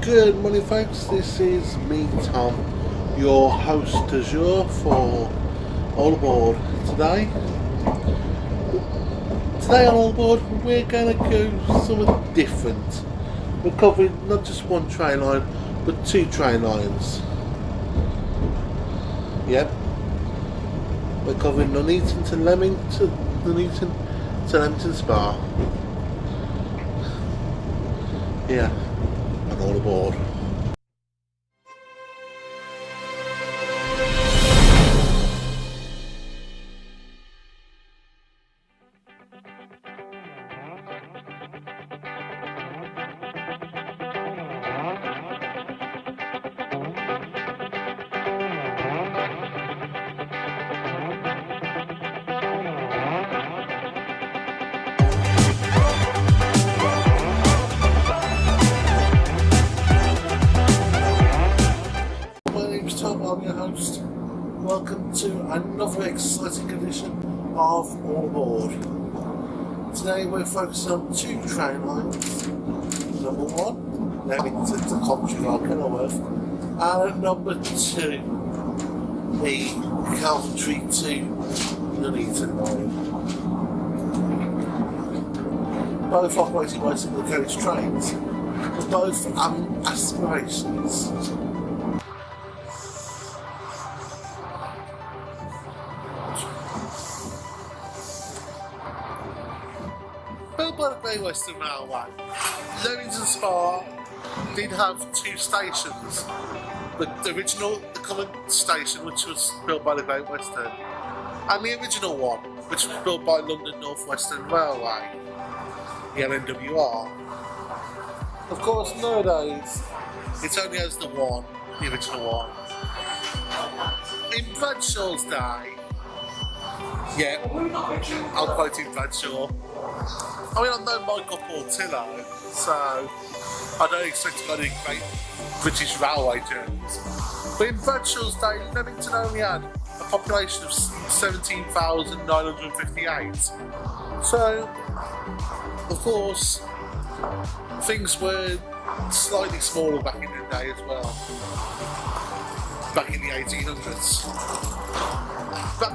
Good morning folks, this is me Tom, your host du jour for All Aboard. Today on All Aboard we're going to go something different. We're covering not just one train line but two train lines. Yep, we're covering Nuneaton to Leamington Spa. Yeah, and All Aboard. Tom, I'm your host. Welcome to another exciting edition of All Aboard. Today we're focusing on two train lines. Number one, Leamington to Coventry, and number two, the Coventry to Nuneaton line. Both operating by single carriage trains, but both having aspirations. Built by the Great Western Railway, Leamington Spa did have two stations. The current station, which was built by the Great Western, and the original one, which was built by London North Western Railway, the LNWR. Of course, nowadays, it only has the original one. In Bradshaw's day, yeah, I'm quoting Bradshaw. I mean, I'm no Michael Portillo, so I don't expect to go to great British railway journeys. But in Bradshaw's day, Leamington only had a population of 17,958. So, of course, things were slightly smaller back in the day as well. Back in the 1800s. But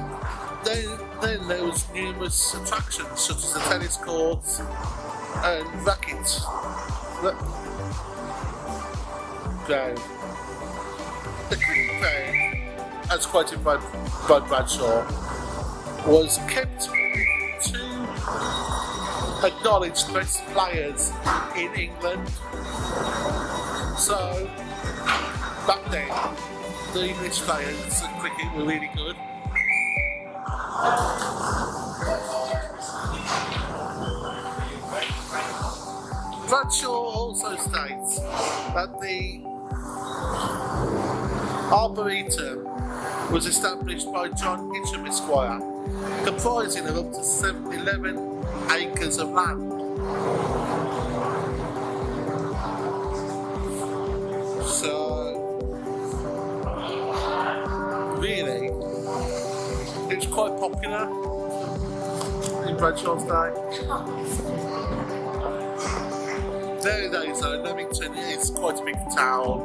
then there was numerous attractions such as the tennis courts and racket ground. The cricket ground, as quoted by Bradshaw, was kept to acknowledge the best players in England. So back then, the English players at cricket were really good. Bradshaw also states that the Arboretum was established by John Hitcham Esquire, comprising of up to 11 acres of land. So, really, it was quite popular in Bradshaw's day. Nowadays though, Leamington is quite a big town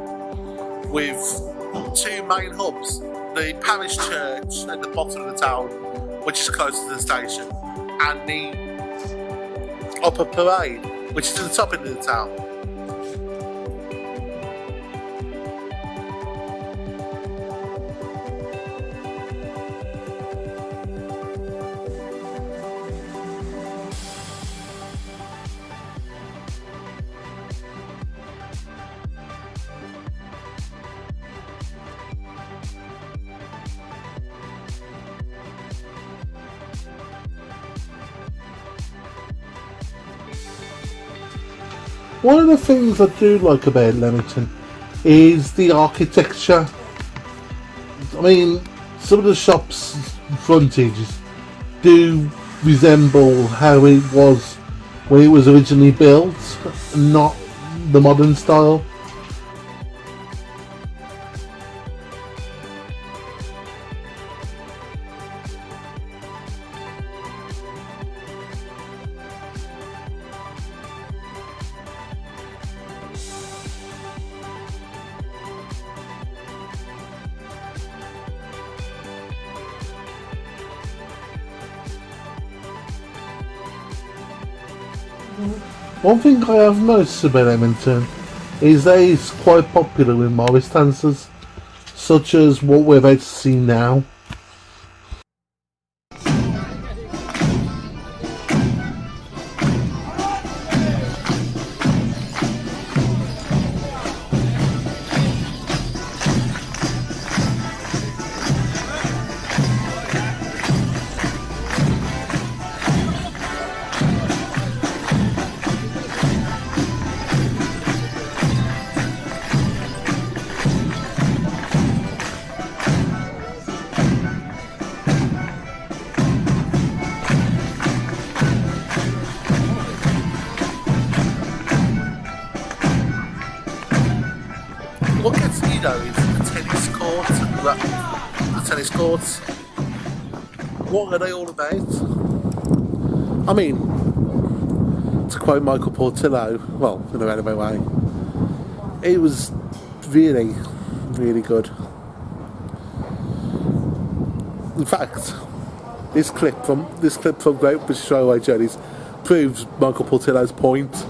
with two main hubs, the parish church at the bottom of the town, which is close to the station, and the upper parade, which is at the top end of the town. One of the things I do like about Leamington is the architecture. I mean, some of the shops' frontages do resemble how it was when it was originally built, not the modern style. One thing I have noticed about Leamington is that it's quite popular with Morris dancers, such as what we're about to see now. What gets me though is the tennis courts. The tennis courts. What are they all about? I mean, to quote Michael Portillo, well, in a roundabout way, it was really, really good. In fact, this clip from Great British Railway Journeys proves Michael Portillo's point.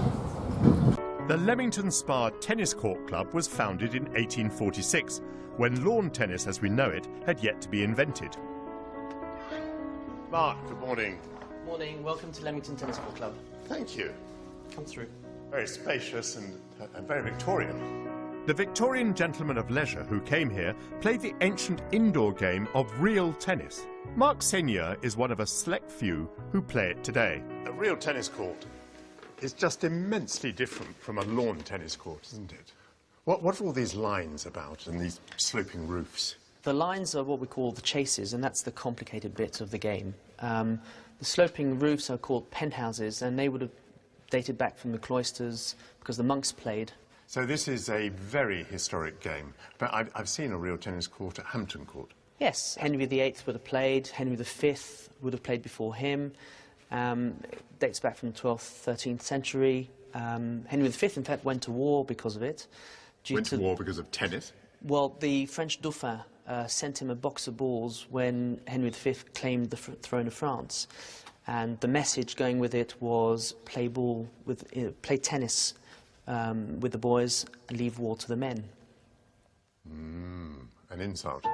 The Leamington Spa Tennis Court Club was founded in 1846, when lawn tennis as we know it had yet to be invented. Mark, good morning. Morning, welcome to Leamington Tennis Court Club. Thank you. Come through. Very spacious and very Victorian. The Victorian gentlemen of leisure who came here played the ancient indoor game of real tennis. Mark Senior is one of a select few who play it today. A real tennis court is just immensely different from a lawn tennis court, isn't it? What are all these lines about and these sloping roofs? The lines are what we call the chases, and that's the complicated bit of the game. The sloping roofs are called penthouses, and they would have dated back from the cloisters because the monks played. So this is a very historic game, but I've seen a real tennis court at Hampton Court. Yes, Henry VIII would have played, Henry V would have played before him. It dates back from the 12th, 13th century. Henry V, in fact, went to war because of it. Went to war because of tennis? Well, the French Dauphin sent him a box of balls when Henry V claimed the throne of France. And the message going with it was play tennis with the boys and leave war to the men. An insult.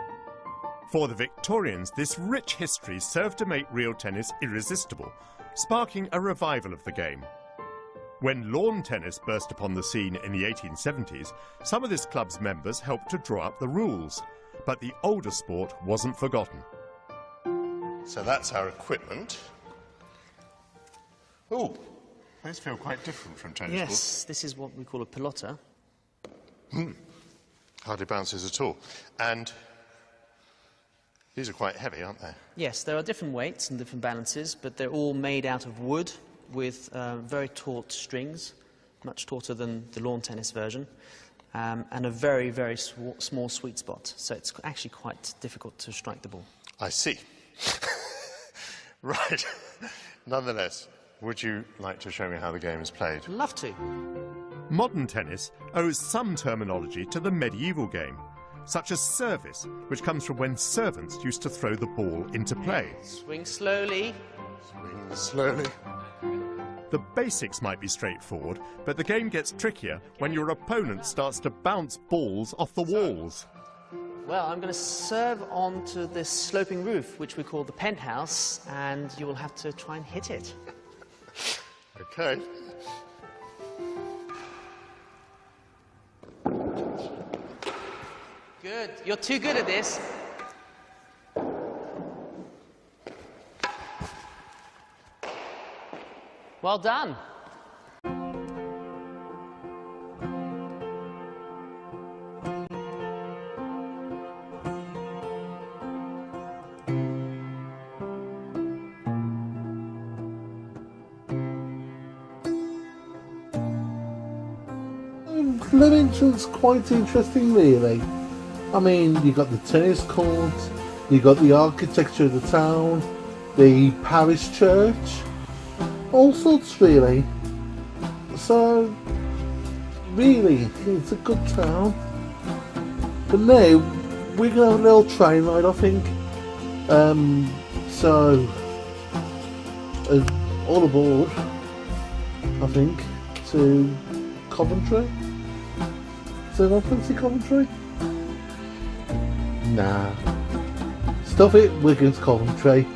For the Victorians, this rich history served to make real tennis irresistible, sparking a revival of the game. When lawn tennis burst upon the scene in the 1870s, some of this club's members helped to draw up the rules, but the older sport wasn't forgotten. So that's our equipment. Oh, those feel quite different from tennis balls. Yes, this is what we call a pelota. Hardly bounces at all. And these are quite heavy, aren't they? Yes, there are different weights and different balances, but they're all made out of wood with very taut strings, much tauter than the lawn tennis version, and a very, very small sweet spot. So it's actually quite difficult to strike the ball. I see. Right. Nonetheless, would you like to show me how the game is played? Love to. Modern tennis owes some terminology to the medieval game, such as service, which comes from when servants used to throw the ball into play. Swing slowly. Swing slowly. The basics might be straightforward, but the game gets trickier when your opponent starts to bounce balls off the walls. Well, I'm going to serve onto this sloping roof, which we call the penthouse, and you will have to try and hit it. Okay. Good. You're too good at this. Well done. Leamington's quite interesting, really. I mean, you got the tennis court, you got the architecture of the town, the parish church, all sorts, really. So, really, it's a good town. But now, we're going to have a little train ride, I think. So, all aboard. I think, to Coventry. Is there reference to Coventry? Nah. Stuff it, Wigan's Coventry.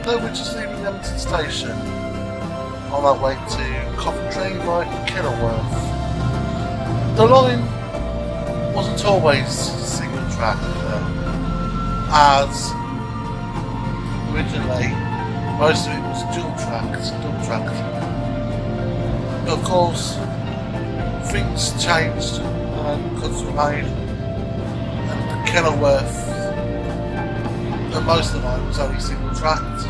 No, we're just leaving Leamington Station on our way to Coventry by Kenilworth. The line wasn't always single track, as originally most of it was double tracked. But of course, things changed and cuts were made, and Kenilworth, most of the line was only single tracked.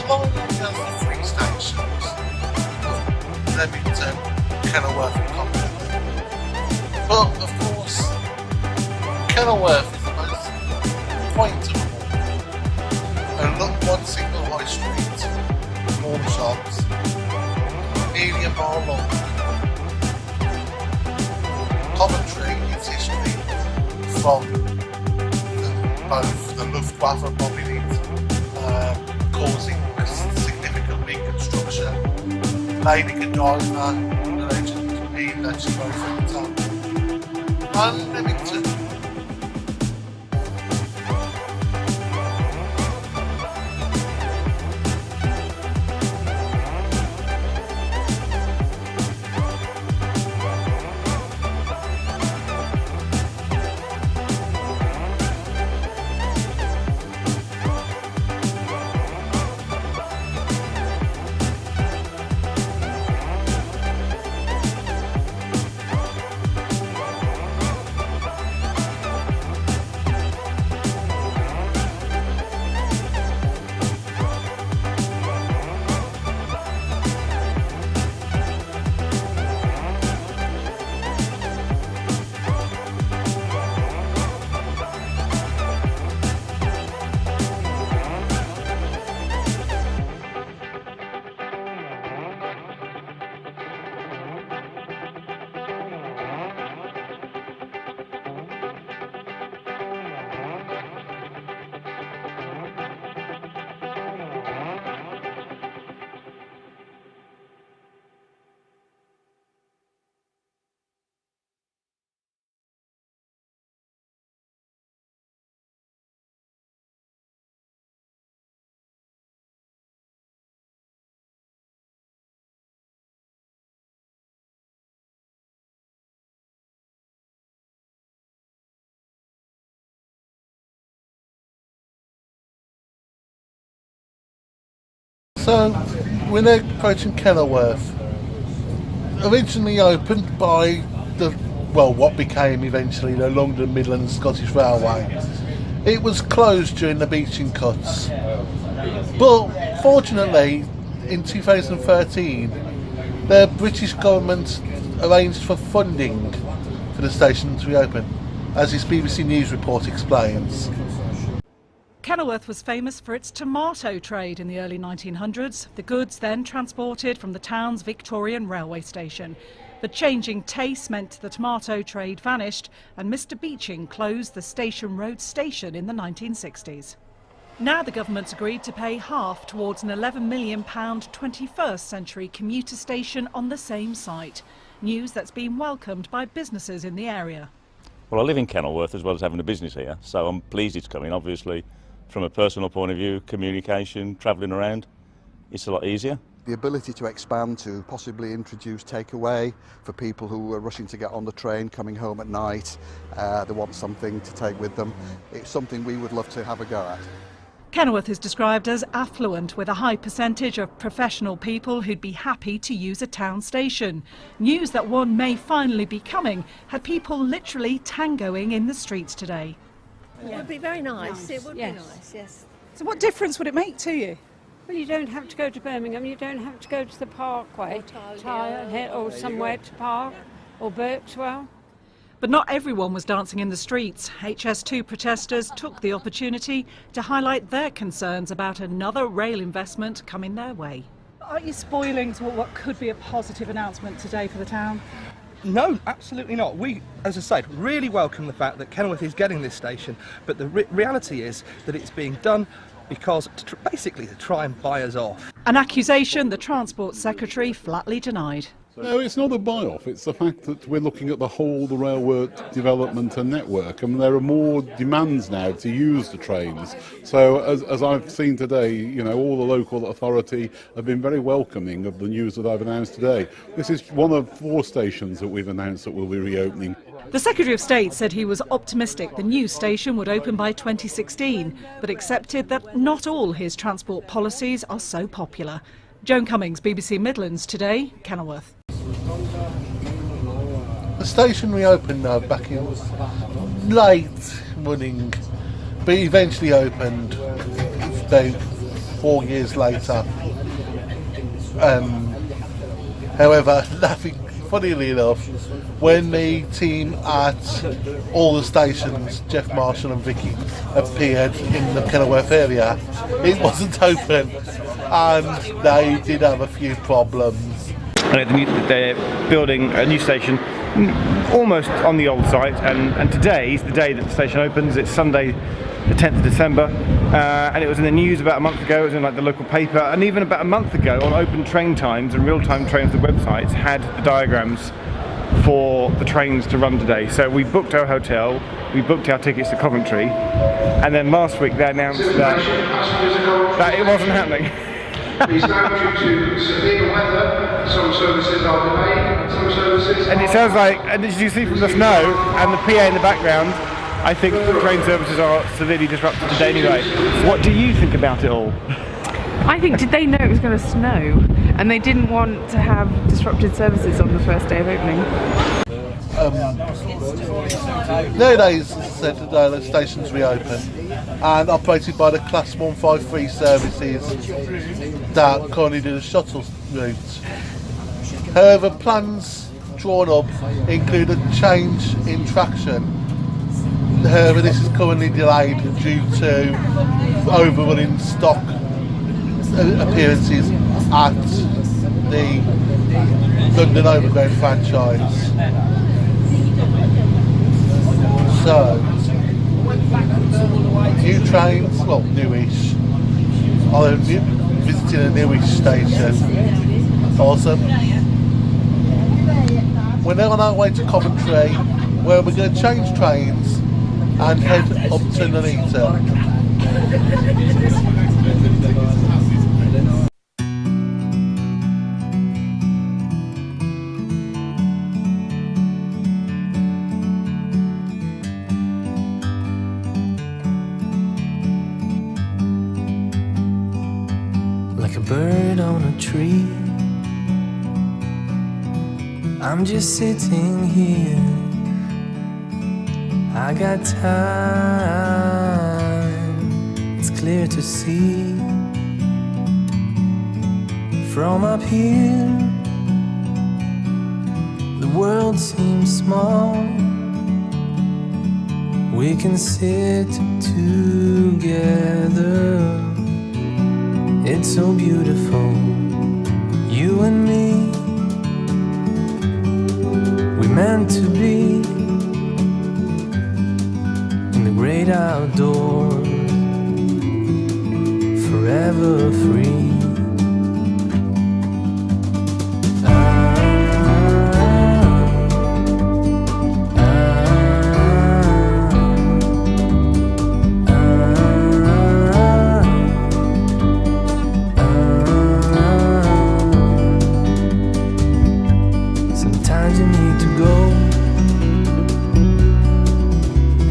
Along the three stations, Leamington, Kenilworth and Coventry. But of course, Kenilworth is the most point of all. And look, one single high street, all the shops, nearly a mile long. Coventry, its history from both the Luftwaffe bombing it, causing significant reconstruction. Lady Godiva, the legend being that she wrote from the town. And Leamington. So, we're now approaching Kenilworth. Originally opened by what became eventually the London Midlands Scottish Railway. It was closed during the beaching cuts. But fortunately, in 2013, the British government arranged for funding for the station to reopen, as this BBC News report explains. Kenilworth was famous for its tomato trade in the early 1900s, the goods then transported from the town's Victorian railway station. But changing tastes meant the tomato trade vanished, and Mr Beeching closed the Station Road station in the 1960s. Now the government's agreed to pay half towards an £11 million 21st century commuter station on the same site. News that's been welcomed by businesses in the area. Well, I live in Kenilworth as well as having a business here, so I'm pleased it's coming. Obviously, from a personal point of view, communication, travelling around, it's a lot easier. The ability to expand to possibly introduce takeaway for people who are rushing to get on the train, coming home at night, they want something to take with them. It's something we would love to have a go at. Kenilworth is described as affluent, with a high percentage of professional people who'd be happy to use a town station. News that one may finally be coming had people literally tangoing in the streets today. It would be very nice. It would be nice, yes. So what difference would it make to you? Well, you don't have to go to Birmingham, you don't have to go to the Parkway, Tyre Hill, or somewhere to park, or Birchwell. But not everyone was dancing in the streets. HS2 protesters took the opportunity to highlight their concerns about another rail investment coming their way. Aren't you spoiling what could be a positive announcement today for the town? No, absolutely not. We, as I said, really welcome the fact that Kenilworth is getting this station, but the reality is that it's being done because basically to try and buy us off. An accusation the Transport Secretary flatly denied. No, it's not a buy-off. It's the fact that we're looking at the whole the railway development and network, and there are more demands now to use the trains. So, as I've seen today, you know, all the local authority have been very welcoming of the news that I've announced today. This is one of 4 stations that we've announced that will be reopening. The Secretary of State said he was optimistic the new station would open by 2016, but accepted that not all his transport policies are so popular. Joan Cummings, BBC Midlands, Today, Kenilworth. The station reopened back in late running, but eventually opened about 4 years later. However, funnily enough, when the team at all the stations, Jeff Marshall and Vicky, appeared in the Kenilworth area, it wasn't open, and they did have a few problems. They're building a new station almost on the old site, and today is the day that the station opens. It's Sunday the 10th of December, and it was in the news about a month ago. It was in like the local paper, and even about a month ago on Open Train Times and Real-Time Trains, the websites had the diagrams for the trains to run today. So we booked our hotel, we booked our tickets to Coventry, and then last week they announced that it wasn't happening. Is now due to severe weather, some services are delayed, some services and it sounds like, and as you see from the snow and the PA in the background, I think the train services are severely disrupted today anyway. What do you think about it all? I think, did they know it was going to snow and they didn't want to have disrupted services on the first day of opening? Nowadays, said the stations reopen and operated by the Class 153 services that currently do the shuttle route. However, plans drawn up include a change in traction. However, this is currently delayed due to overrunning stock appearances at the London Overground franchise. So, new trains, well, newish. I'm visiting a newish station. Awesome. We're now on our way to Coventry, where we're going to change trains and head up to Nuneaton. Like a bird on a tree, I'm just sitting here. I got time, it's clear to see. From up here, the world seems small. We can sit together. It's so beautiful, you and me. We meant to be in the great outdoors, forever free.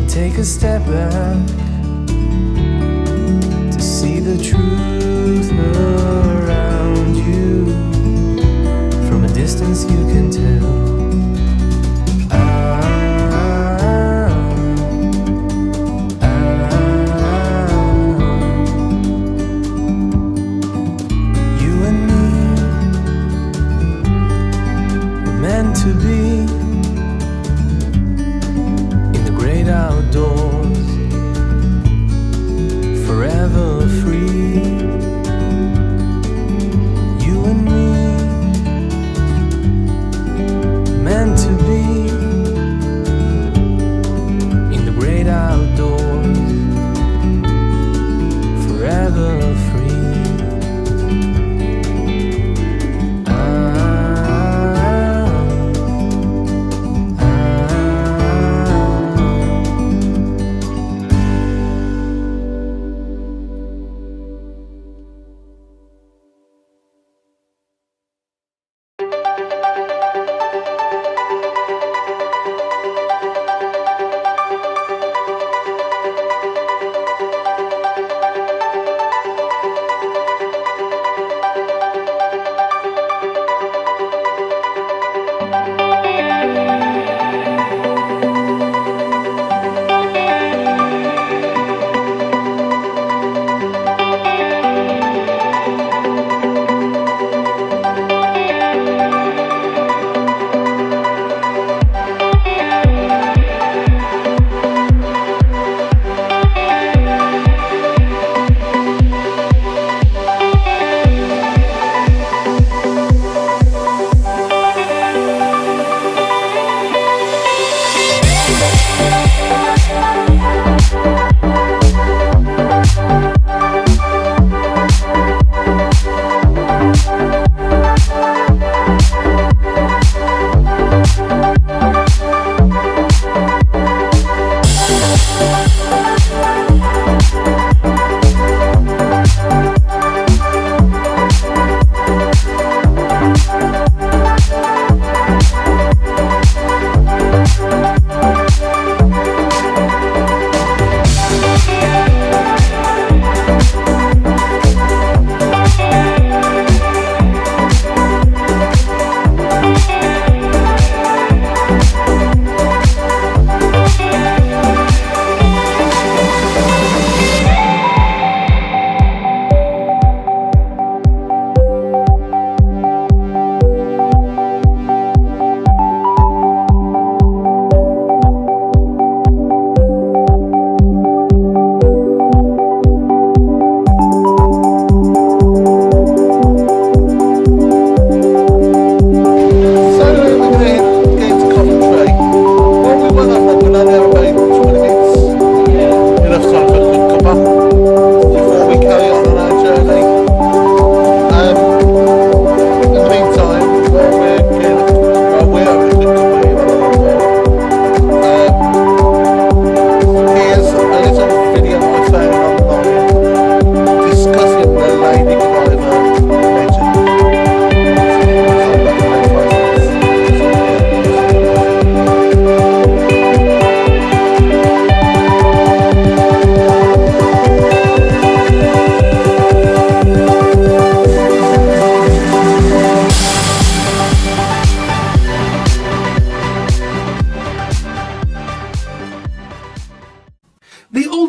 Take a step back to see the truth around you. From a distance you can tell. You and me were meant to be outdoors, forever free. You and me, meant to be in the great outdoors, forever free.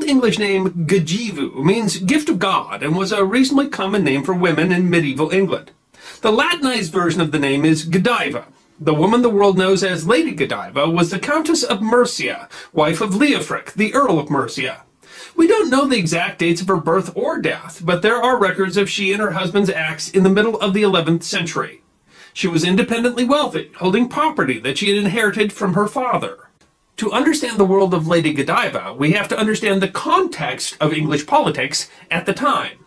English name Gajivu means gift of God and was a reasonably common name for women in medieval England. The Latinized version of the name is Godiva. The woman the world knows as Lady Godiva was the Countess of Mercia, wife of Leofric, the Earl of Mercia. We don't know the exact dates of her birth or death, but there are records of she and her husband's acts in the middle of the 11th century. She was independently wealthy, holding property that she had inherited from her father. To understand the world of Lady Godiva, we have to understand the context of English politics at the time.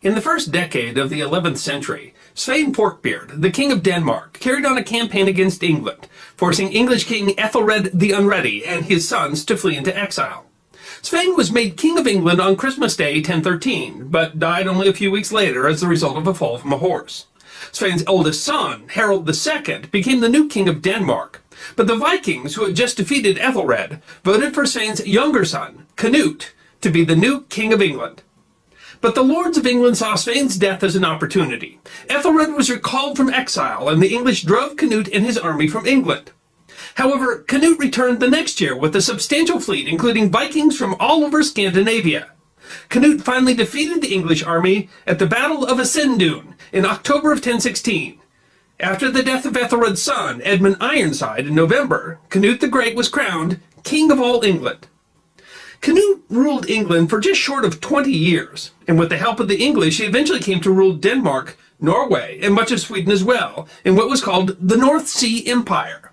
In the first decade of the 11th century, Svein Forkbeard, the King of Denmark, carried on a campaign against England, forcing English King Ethelred the Unready and his sons to flee into exile. Svein was made King of England on Christmas Day 1013, but died only a few weeks later as the result of a fall from a horse. Svein's oldest son, Harold II, became the new King of Denmark, but the Vikings, who had just defeated Ethelred, voted for Svein's younger son, Canute, to be the new King of England. But the lords of England saw Svein's death as an opportunity. Ethelred was recalled from exile, and the English drove Canute and his army from England. However, Canute returned the next year with a substantial fleet, including Vikings from all over Scandinavia. Canute finally defeated the English army at the Battle of Ascendun in October of 1016. After the death of Ethelred's son, Edmund Ironside, in November, Canute the Great was crowned King of all England. Canute ruled England for just short of 20 years, and with the help of the English, he eventually came to rule Denmark, Norway, and much of Sweden as well, in what was called the North Sea Empire.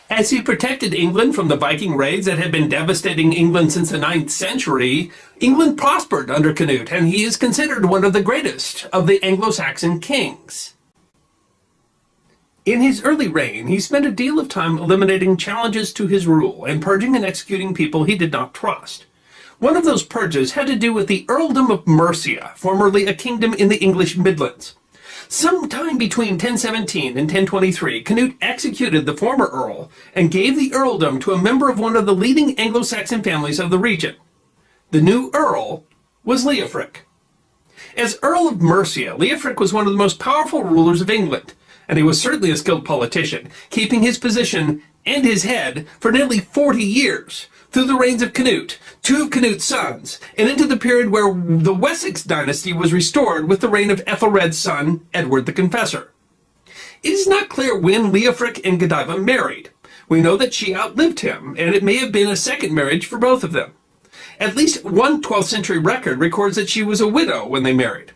As he protected England from the Viking raids that had been devastating England since the 9th century, England prospered under Canute, and he is considered one of the greatest of the Anglo-Saxon kings. In his early reign, he spent a deal of time eliminating challenges to his rule and purging and executing people he did not trust. One of those purges had to do with the Earldom of Mercia, formerly a kingdom in the English Midlands. Sometime between 1017 and 1023, Canute executed the former earl and gave the earldom to a member of one of the leading Anglo-Saxon families of the region. The new earl was Leofric. As Earl of Mercia, Leofric was one of the most powerful rulers of England, and he was certainly a skilled politician, keeping his position and his head for nearly 40 years, through the reigns of Canute, two of Canute's sons, and into the period where the Wessex dynasty was restored with the reign of Ethelred's son, Edward the Confessor. It is not clear when Leofric and Godiva married. We know that she outlived him, and it may have been a second marriage for both of them. At least one 12th century record records that she was a widow when they married.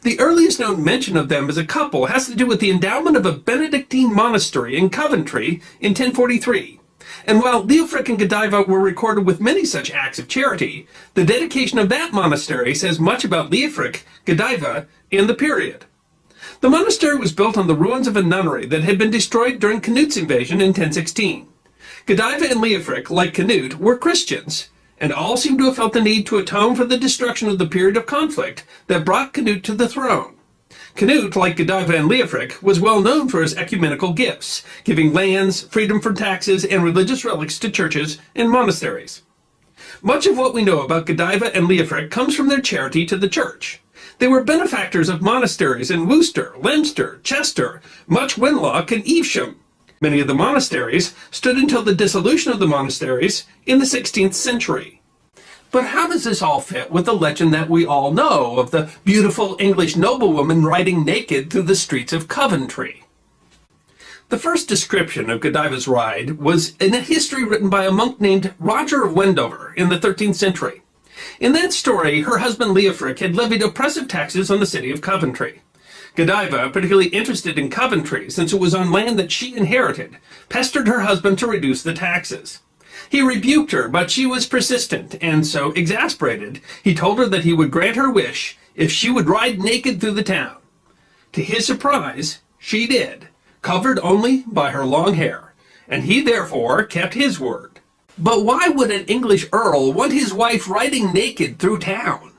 The earliest known mention of them as a couple has to do with the endowment of a Benedictine monastery in Coventry in 1043. And while Leofric and Godiva were recorded with many such acts of charity, the dedication of that monastery says much about Leofric, Godiva, and the period. The monastery was built on the ruins of a nunnery that had been destroyed during Canute's invasion in 1016. Godiva and Leofric, like Canute, were Christians, and all seem to have felt the need to atone for the destruction of the period of conflict that brought Canute to the throne. Canute, like Godiva and Leofric, was well known for his ecumenical gifts, giving lands, freedom from taxes, and religious relics to churches and monasteries. Much of what we know about Godiva and Leofric comes from their charity to the church. They were benefactors of monasteries in Worcester, Leicester, Chester, Much Wenlock, and Evesham. Many of the monasteries stood until the dissolution of the monasteries in the 16th century. But how does this all fit with the legend that we all know of the beautiful English noblewoman riding naked through the streets of Coventry? The first description of Godiva's ride was in a history written by a monk named Roger of Wendover in the 13th century. In that story, her husband Leofric had levied oppressive taxes on the city of Coventry. Godiva, particularly interested in Coventry since it was on land that she inherited, pestered her husband to reduce the taxes. He rebuked her, but she was persistent, and so exasperated, he told her that he would grant her wish if she would ride naked through the town. To his surprise, she did, covered only by her long hair, and he therefore kept his word. But why would an English earl want his wife riding naked through town?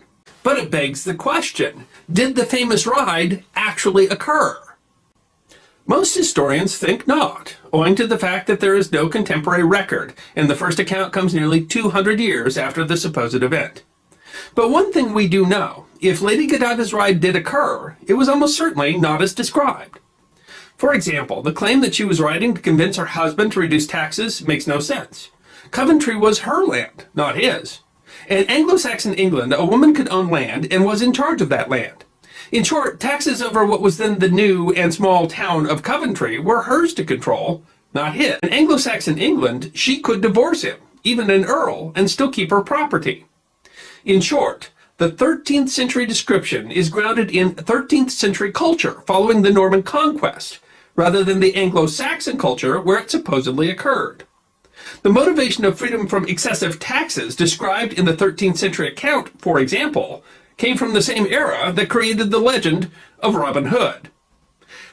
But it begs the question, did the famous ride actually occur? Most historians think not, owing to the fact that there is no contemporary record, and the first account comes nearly 200 years after the supposed event. But one thing we do know, if Lady Godiva's ride did occur, it was almost certainly not as described. For example, the claim that she was riding to convince her husband to reduce taxes makes no sense. Coventry was her land, not his. In Anglo-Saxon England, a woman could own land and was in charge of that land. In short, taxes over what was then the new and small town of Coventry were hers to control, not his. In Anglo-Saxon England, she could divorce him, even an earl, and still keep her property. In short, the 13th century description is grounded in 13th century culture following the Norman conquest, rather than the Anglo-Saxon culture where it supposedly occurred. The motivation of freedom from excessive taxes described in the 13th century account, for example, came from the same era that created the legend of Robin Hood.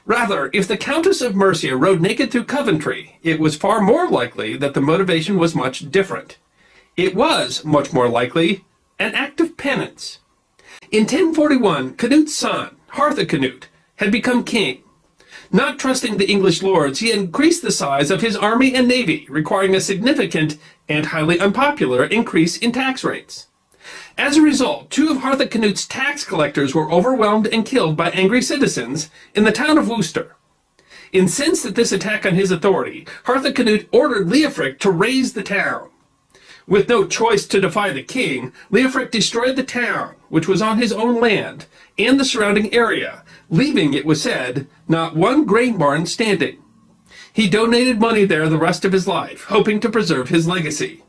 Rather, if the Countess of Mercia rode naked through Coventry, it was far more likely that the motivation was much different. It was, much more likely, an act of penance. In 1041, Canute's son, Harthacnut, had become king. Not trusting the English lords, he increased the size of his army and navy, requiring a significant and highly unpopular increase in tax rates. As a result, 2 of Harthacnut's tax collectors were overwhelmed and killed by angry citizens in the town of Worcester. Incensed at this attack on his authority, Harthacnut ordered Leofric to raze the town. With no choice to defy the king, Leofric destroyed the town, which was on his own land, and the surrounding area, leaving, it was said, not one grain barn standing. He donated money there the rest of his life, hoping to preserve his legacy.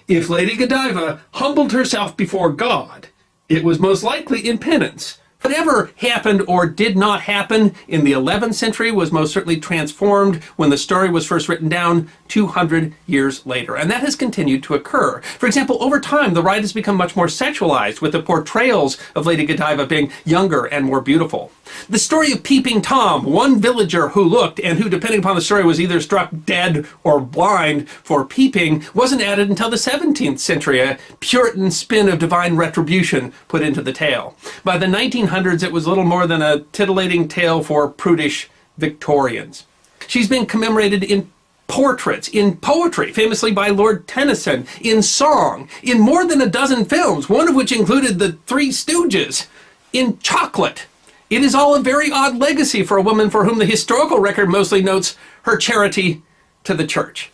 If Lady Godiva humbled herself before God, it was most likely in penance. Whatever happened or did not happen in the 11th century was most certainly transformed when the story was first written down 200 years later. And that has continued to occur. For example, over time, the rite has become much more sexualized, with the portrayals of Lady Godiva being younger and more beautiful. The story of Peeping Tom, one villager who looked and who, depending upon the story, was either struck dead or blind for peeping, wasn't added until the 17th century, a Puritan spin of divine retribution put into the tale. By the 1900s, it was little more than a titillating tale for prudish Victorians. She's been commemorated in portraits, in poetry, famously by Lord Tennyson, in song, in more than a dozen films, one of which included The Three Stooges, in chocolate. It is all a very odd legacy for a woman for whom the historical record mostly notes her charity to the church.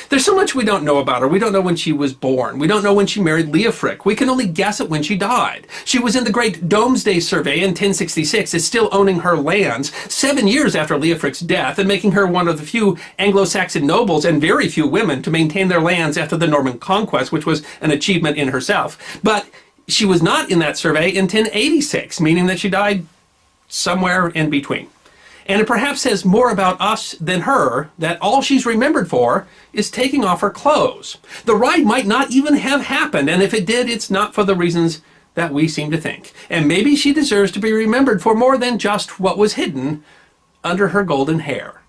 There's so much we don't know about her. We don't know when she was born. We don't know when she married Leofric. We can only guess at when she died. She was in the Great Domesday Survey in 1066, is still owning her lands 7 years after Leofric's death, and making her one of the few Anglo-Saxon nobles and very few women to maintain their lands after the Norman conquest, which was an achievement in herself. But she was not in that survey in 1086, meaning that she died somewhere in between. And it perhaps says more about us than her that all she's remembered for is taking off her clothes. The ride might not even have happened, and if it did, it's not for the reasons that we seem to think. And maybe she deserves to be remembered for more than just what was hidden under her golden hair.